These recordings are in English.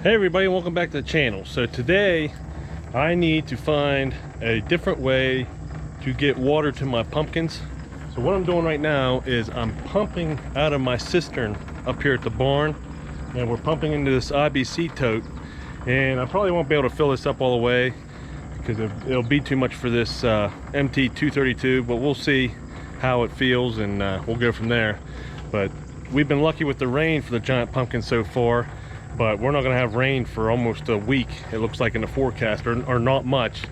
Hey everybody, welcome back to the channel. So today I need to find a different way to get water to my pumpkins. So what I'm doing right now is I'm pumping out of my cistern up here at the barn, and we're pumping into this IBC tote, and I probably won't be able to fill this up all the way because it'll be too much for this MT232, but we'll see how it feels and we'll go from there. But we've been lucky with the rain for the giant pumpkin so far, but we're not going to have rain for almost a week, it looks like in the forecast, or not much.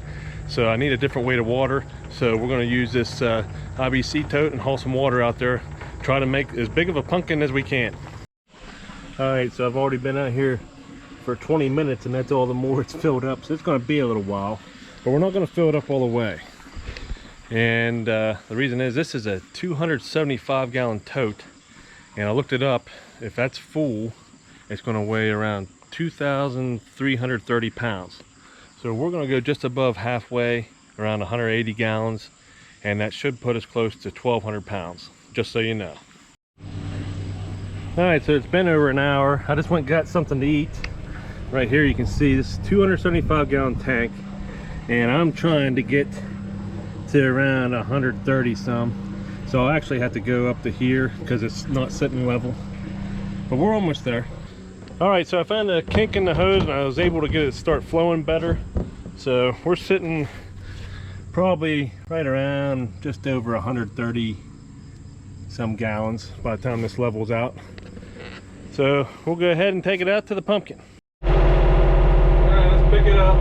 So I need a different way to water, so we're going to use this IBC tote and haul some water out there, try to make as big of a pumpkin as we can. All right, so I've already been out here for 20 minutes and that's all the more it's filled up, so it's going to be a little while, but we're not going to fill it up all the way. And the reason is this is a 275 gallon tote, and I looked it up. If that's full, it's going to weigh around 2,330 pounds. So we're going to go just above halfway, around 180 gallons, and that should put us close to 1,200 pounds, just so you know. All right, so it's been over an hour. I just went and got something to eat. Right here you can see this is 275 gallon tank, and I'm trying to get to around 130 some. So I'll actually have to go up to here because it's not sitting level, but we're almost there. All right, so I found a kink in the hose and I was able to get it to start flowing better. So we're sitting probably right around just over 130 some gallons by the time this levels out. So we'll go ahead and take it out to the pumpkin. All right, let's pick it up.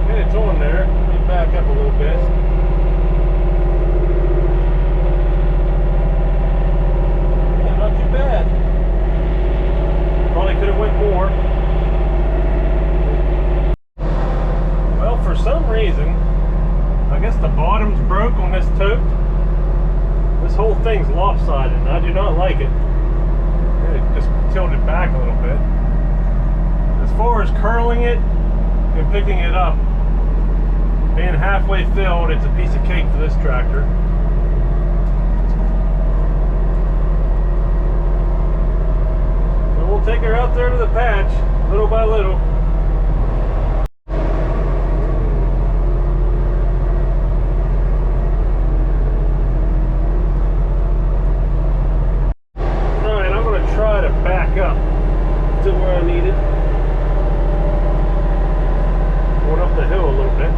Okay, it's on there. Let me back up a little bit. Bad. Probably could have went more. Well, for some reason, I guess the bottom's broke on this tote. This whole thing's lopsided and I do not like it. It just tilted back a little bit. As far as curling it and picking it up, being halfway filled, it's a piece of cake for this tractor. We'll take her out there to the patch, little by little. Alright, I'm going to try to back up to where I need it. Going up the hill a little bit.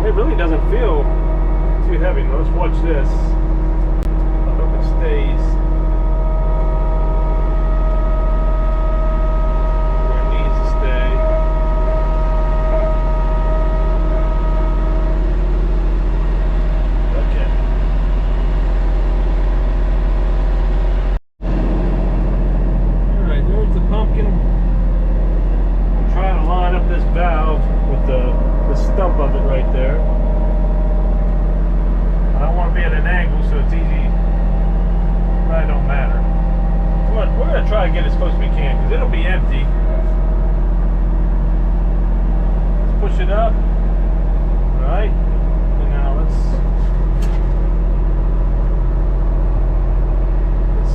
It really doesn't feel too heavy. Now let's watch this. Stays where it needs to stay. Okay. Alright, there's the pumpkin. I'm trying to line up this valve with the stump of it right there. I don't want to be at an angle so it's easy. It don't matter. We're going to try to get as close as we can because it'll be empty. Let's push it up. Alright. And now let's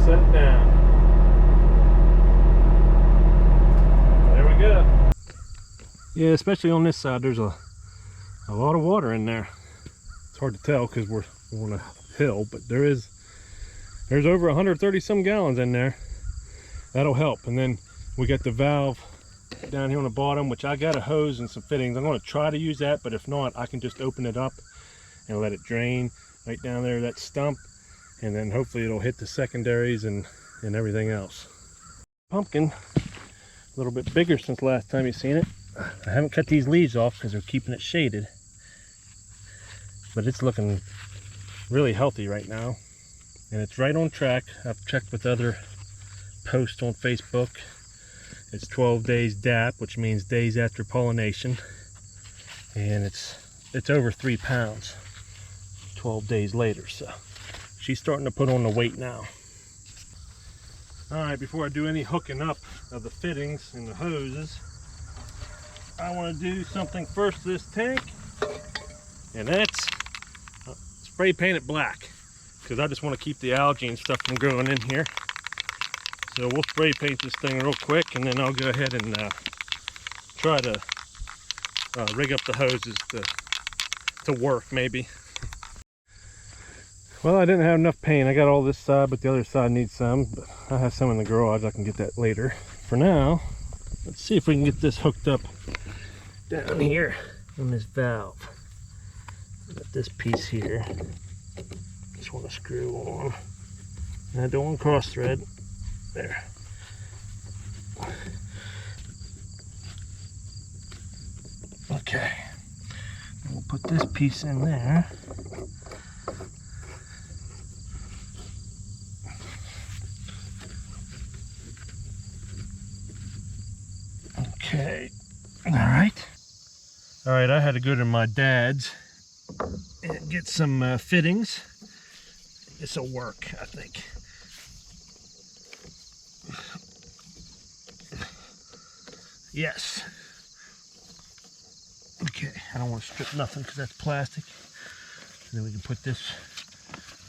set it down. There we go. Yeah, especially on this side, there's a lot of water in there. It's hard to tell because we're on a hill, but there's over 130 some gallons in there. That'll help. And then we got the valve down here on the bottom, which I got a hose and some fittings. I'm going to try to use that, but if not, I can just open it up and let it drain right down there, that stump, and then hopefully it'll hit the secondaries and everything else. Pumpkin, a little bit bigger since last time you've seen it. I haven't cut these leaves off because they're keeping it shaded, but it's looking really healthy right now. And it's right on track. I've checked with other posts on Facebook. It's 12 days DAP, which means days after pollination. And it's over 3 pounds 12 days later. So she's starting to put on the weight now. Alright, before I do any hooking up of the fittings and the hoses, I want to do something first to this tank. And that's spray paint it black because I just want to keep the algae and stuff from growing in here. So we'll spray paint this thing real quick, and then I'll go ahead and try to rig up the hoses to work maybe. Well, I didn't have enough paint. I got all this side, but the other side needs some. But I have some in the garage. I can get that later. For now, let's see if we can get this hooked up down here on this valve. Got this piece here. Just want to screw on. And I don't want cross thread. There. Okay. We'll put this piece in there. Okay. All right, I had to go to my dad's and get some fittings. This will work, I think. Yes. Okay, I don't want to strip nothing because that's plastic. And then we can put this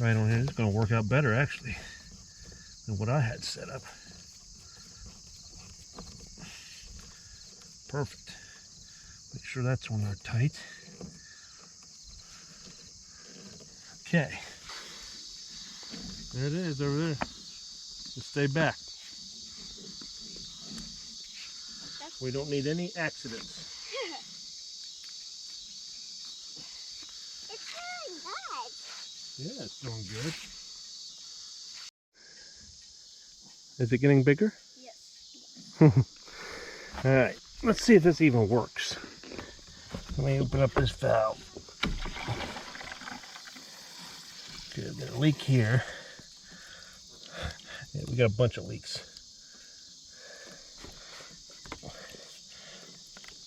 right on here. It's going to work out better actually than what I had set up. Perfect. Make sure that's on there tight. Okay. There it is over there. Just stay back. We don't need any accidents. It's doing good. Yeah, it's doing good. Is it getting bigger? Yes. All right. Let's see if this even works. Let me open up this valve. Okay, I've got a leak here. Yeah, we got a bunch of leaks.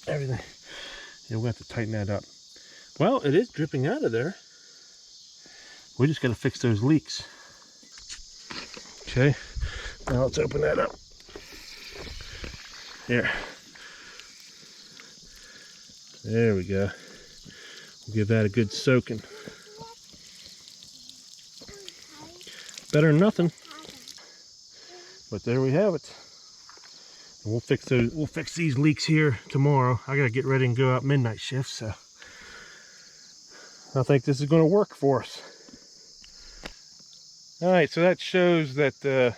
Everything. Yeah, we'll have to tighten that up. Well, it is dripping out of there. We just got to fix those leaks. Okay, now let's open that up. Here. There we go. We'll give that a good soaking. Better than nothing. But there we have it. And we'll fix those. We'll fix these leaks here tomorrow. I gotta get ready and go out midnight shift, so I think this is going to work for us. All right, so that shows that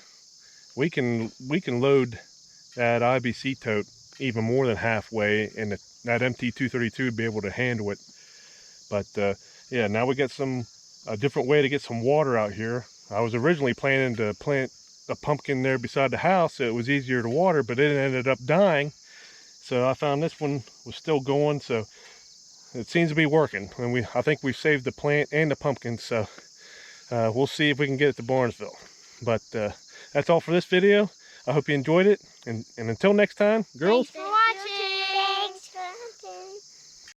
we can load that IBC tote even more than halfway, and that MT232 would be able to handle it. But yeah, now we got a different way to get some water out here. I was originally planning to plant a pumpkin there beside the house so it was easier to water, but it ended up dying. So I found this one was still going, so it seems to be working. And I think we've saved the plant and the pumpkin, so we'll see if we can get it to Barnesville. But that's all for this video. I hope you enjoyed it, and until next time, girls. Thanks for watching.